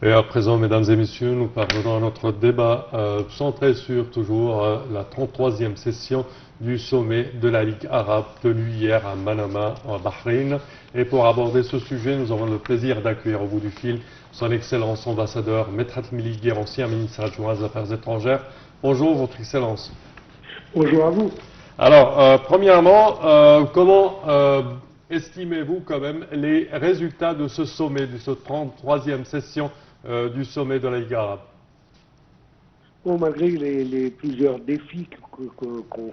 Et à présent, mesdames et messieurs, nous parvenons à notre débat centré sur toujours la 33e session du sommet de la Ligue arabe tenue hier à Manama, en Bahreïn. Et pour aborder ce sujet, nous avons le plaisir d'accueillir au bout du fil son Excellence ambassadeur Medhat Miligui, ancien ministre adjoint des Affaires étrangères. Bonjour, Votre Excellence. Bonjour à vous. Alors, premièrement, comment estimez-vous quand même les résultats de ce sommet, de cette 33e session du sommet de la Ligue arabe? Bon, malgré les plusieurs défis qu'ont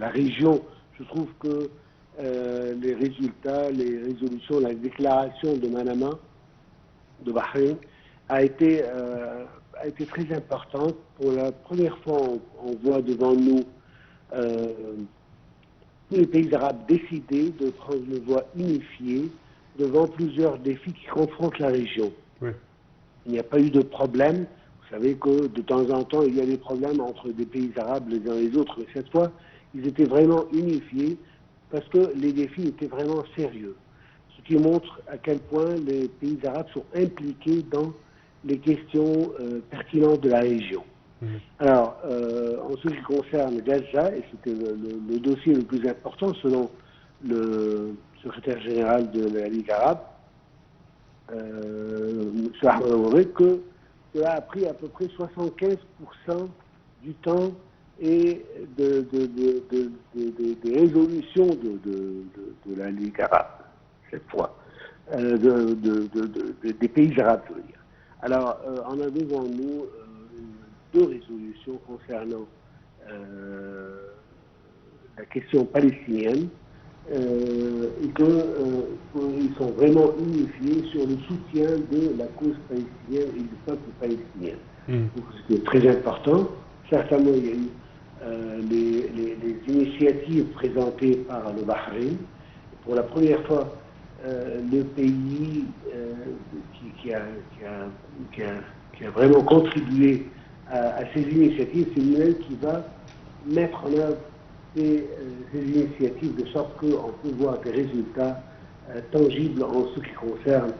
la région, je trouve que les résultats, les résolutions, la déclaration de Manama, de Bahreïn, a été très importante. Pour la première fois, on voit devant nous tous les pays arabes décider de prendre une voie unifiée devant plusieurs défis qui confrontent la région. Oui. Il n'y a pas eu de problème. Vous savez que de temps en temps, il y a des problèmes entre des pays arabes les uns et les autres. Mais cette fois, ils étaient vraiment unifiés parce que les défis étaient vraiment sérieux. Ce qui montre à quel point les pays arabes sont impliqués dans les questions pertinentes de la région. Alors, en ce qui concerne Gaza, et c'était le dossier le plus important selon le secrétaire général de la Ligue arabe, M. Ahmed Aouaré, que cela a pris à peu près 75% du temps et des résolutions de la Ligue arabe, cette fois, des pays arabes, je veux dire. Alors, on a devant nous deux résolutions concernant la question palestinienne, et qu'ils sont vraiment unifiés sur le soutien de la cause palestinienne et du peuple palestinien. Donc c'était très important. Certainement, il y a eu les initiatives présentées par le Bahreïn. Pour la première fois, le pays qui a vraiment contribué à ces initiatives, c'est lui-même qui va mettre en œuvre ces initiatives de sorte qu'on peut voir des résultats tangibles en ce qui concerne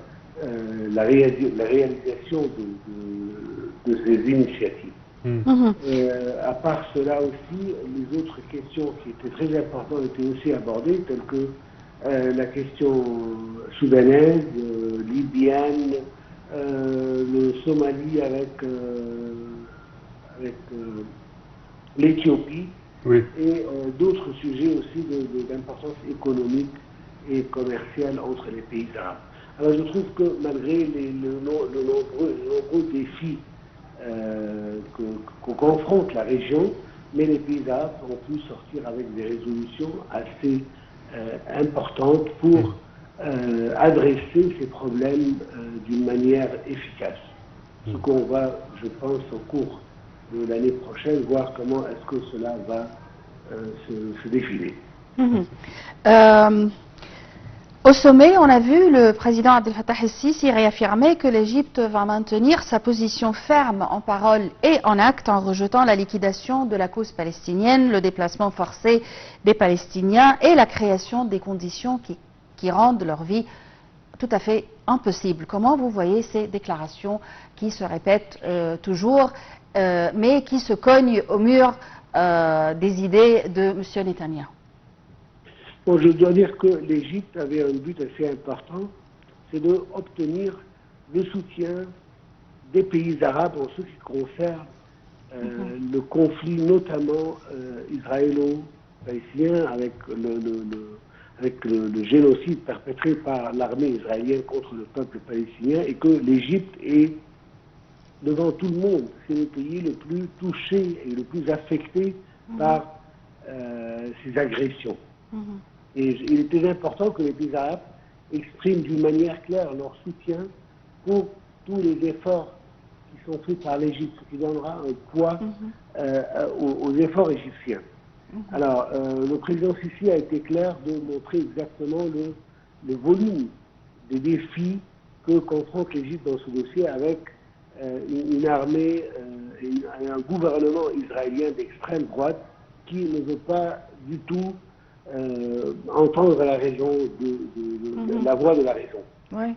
la réalisation de ces initiatives. À part cela aussi, les autres questions qui étaient très importantes étaient aussi abordées, telles que la question soudanaise, libyenne, le Somalie avec l'Éthiopie. Oui. Et d'autres sujets aussi d'importance économique et commerciale entre les pays arabes. Alors je trouve que malgré les nombreux défis qu'on confronte la région, mais les pays arabes ont pu sortir avec des résolutions assez importantes pour adresser ces problèmes d'une manière efficace. Ce qu'on va, je pense, au cours de l'année prochaine, voir comment est-ce que cela va se défiler. Au sommet, on a vu le président Abdel Fattah el-Sisi réaffirmer que l'Égypte va maintenir sa position ferme en parole et en acte en rejetant la liquidation de la cause palestinienne, le déplacement forcé des Palestiniens et la création des conditions qui rendent leur vie tout à fait impossible. Comment vous voyez ces déclarations qui se répètent toujours, mais qui se cognent au mur des idées de M. Netanyahou? Bon, je dois dire que l'Égypte avait un but assez important, c'est d'obtenir le soutien des pays arabes en ce qui concerne le conflit, notamment israélo-palestinien, avec le génocide perpétré par l'armée israélienne contre le peuple palestinien, et que l'Égypte est, devant tout le monde, c'est le pays le plus touché et le plus affecté par ces agressions. Et il était important que les pays arabes expriment d'une manière claire leur soutien pour tous les efforts qui sont faits par l'Égypte, ce qui donnera un poids aux efforts égyptiens. Alors, le président Sisi a été clair de montrer exactement le volume des défis que confronte l'Égypte dans ce dossier avec une armée et un gouvernement israélien d'extrême droite qui ne veut pas du tout entendre la raison la voix de la raison. Oui.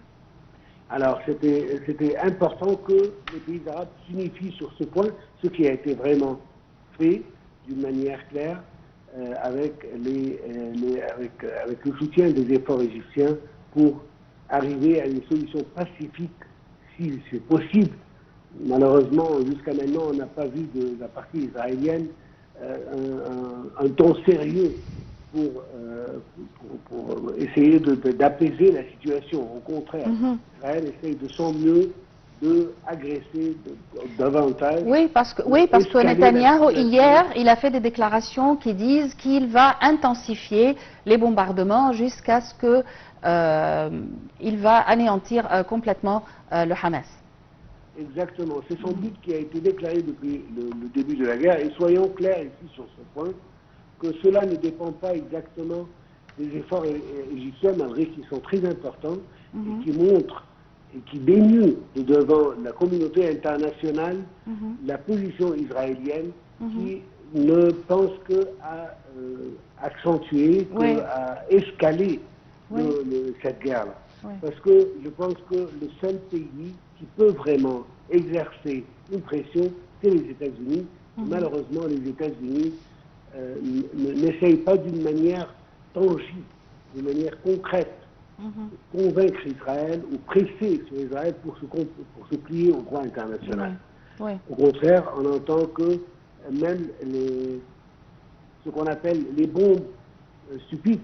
Alors c'était important que les pays arabes s'unifient sur ce point, ce qui a été vraiment fait d'une manière claire avec le soutien des efforts égyptiens pour arriver à une solution pacifique si c'est possible. Malheureusement, jusqu'à maintenant, on n'a pas vu de la partie israélienne un ton sérieux pour essayer d'apaiser la situation. Au contraire, Israël essaye de son mieux d'agresser davantage. Oui, parce que Netanyahou, hier, il a fait des déclarations qui disent qu'il va intensifier les bombardements jusqu'à ce qu'il va anéantir complètement le Hamas. Exactement. C'est son but qui a été déclaré depuis le début de la guerre. Et soyons clairs ici sur ce point, que cela ne dépend pas exactement des efforts égyptiens, malgré qu'ils sont très importants et qui montrent et qui dénudent devant la communauté internationale la position israélienne qui ne pense qu'à accentuer, qu'à escaler cette guerre-là. Parce que je pense que le seul pays qui peut vraiment exercer une pression, c'est les États-Unis. Malheureusement, les États-Unis n'essayent pas d'une manière tangible, d'une manière concrète, convaincre Israël ou presser sur Israël pour se plier au droit international. Au contraire, on entend que même ce qu'on appelle les bombes stupides,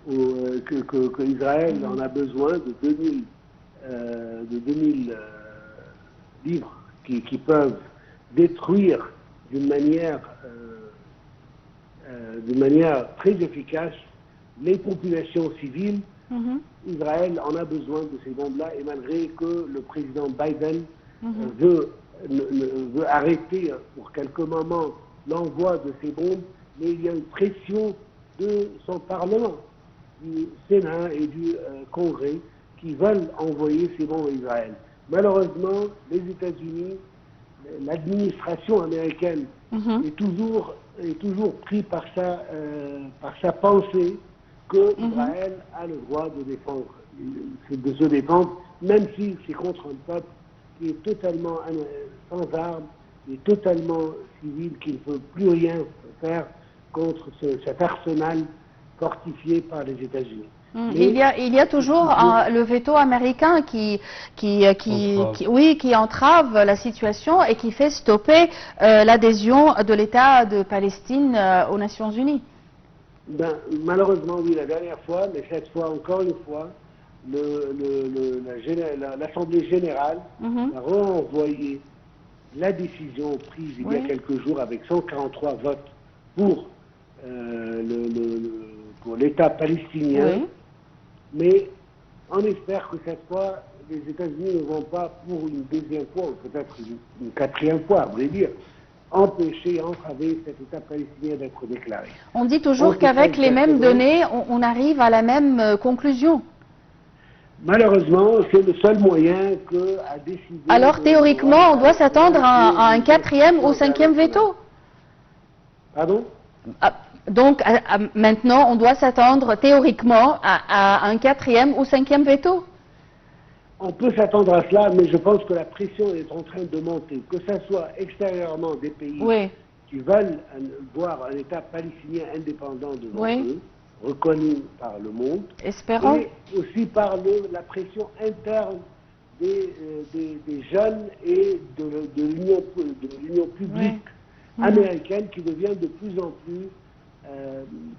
que Israël en a besoin de 2000 livres qui peuvent détruire d'une manière très efficace les populations civiles. Israël en a besoin de ces bombes-là, et malgré que le président Biden veut arrêter pour quelques moments l'envoi de ces bombes, mais il y a une pression de son Parlement, du Sénat et du Congrès qui veulent envoyer ces bombes à Israël. Malheureusement, les États-Unis, l'administration américaine est toujours pris par sa pensée que Israël a le droit de se défendre, même si c'est contre un peuple qui est totalement sans armes, qui est totalement civil, qui ne peut plus rien faire contre cet arsenal fortifié par les États-Unis. Il y a toujours le veto américain qui entrave la situation et qui fait stopper l'adhésion de l'État de Palestine aux Nations Unies. Malheureusement, oui, la dernière fois, mais cette fois, encore une fois, l'Assemblée générale a renvoyé la décision prise il y a quelques jours avec 143 votes pour l'État palestinien, mais on espère que cette fois, les États-Unis ne vont pas, pour une deuxième fois, ou peut-être une quatrième fois, à vrai dire, empêcher, entraver cet État palestinien d'être déclaré. On dit toujours qu'avec les mêmes données, on arrive à la même conclusion. Malheureusement, c'est le seul moyen à décider... Alors théoriquement, on doit s'attendre à un quatrième ou cinquième veto. Pardon? Donc maintenant, on doit s'attendre théoriquement à un quatrième ou cinquième veto. On peut s'attendre à cela, mais je pense que la pression est en train de monter, que ce soit extérieurement des pays qui veulent voir un État palestinien indépendant devant eux, reconnu par le monde, espérons, et aussi par la pression interne des jeunes et de l'union publique américaine qui devient de plus en plus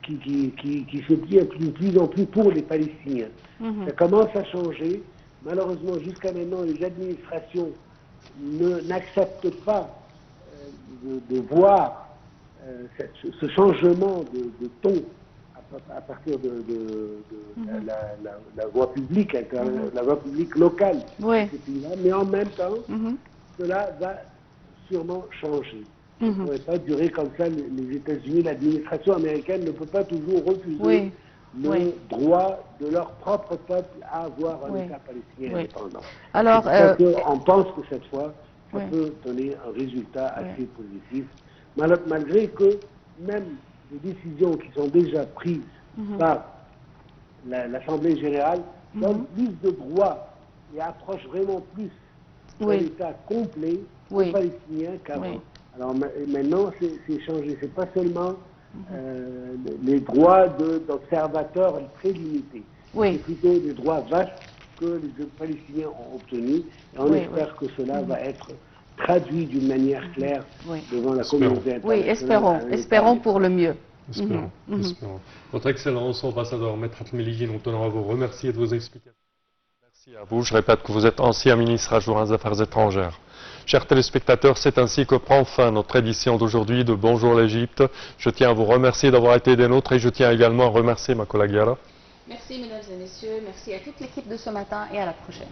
qui se plie de plus en plus pour les Palestiniens. Ça commence à changer. Malheureusement, jusqu'à maintenant, les administrations n'acceptent pas de voir ce changement de ton à partir de la voie publique, la voie publique locale de ces pays-là. Mais en même temps, cela va sûrement changer. Ça ne pourrait pas durer comme ça. Les États-Unis, l'administration américaine ne peut pas toujours refuser le droit de leur propre peuple à avoir un État palestinien indépendant. Alors, on pense que cette fois, ça peut donner un résultat assez positif, malgré que même les décisions qui sont déjà prises par l'Assemblée générale donnent plus de droits et approche vraiment plus Oui. d'un État complet Oui. palestinien qu'avant. Oui. Alors maintenant, c'est changé. C'est pas seulement les droits d'observateurs très limités. Oui. C'est plutôt des droits vastes que les Palestiniens ont obtenus. Et on espère que cela va être traduit d'une manière claire devant la communauté internationale. Oui, espérons pour le mieux. Espérons. Votre Excellence, ambassadeur Medhat Meligi, nous tenons à vous remercier de vos explications. Merci à vous. Je répète que vous êtes ancien ministre adjoint des Affaires étrangères. Chers téléspectateurs, c'est ainsi que prend fin notre édition d'aujourd'hui de Bonjour l'Égypte. Je tiens à vous remercier d'avoir été des nôtres et je tiens également à remercier ma collègue Yara. Merci mesdames et messieurs, merci à toute l'équipe de ce matin et à la prochaine.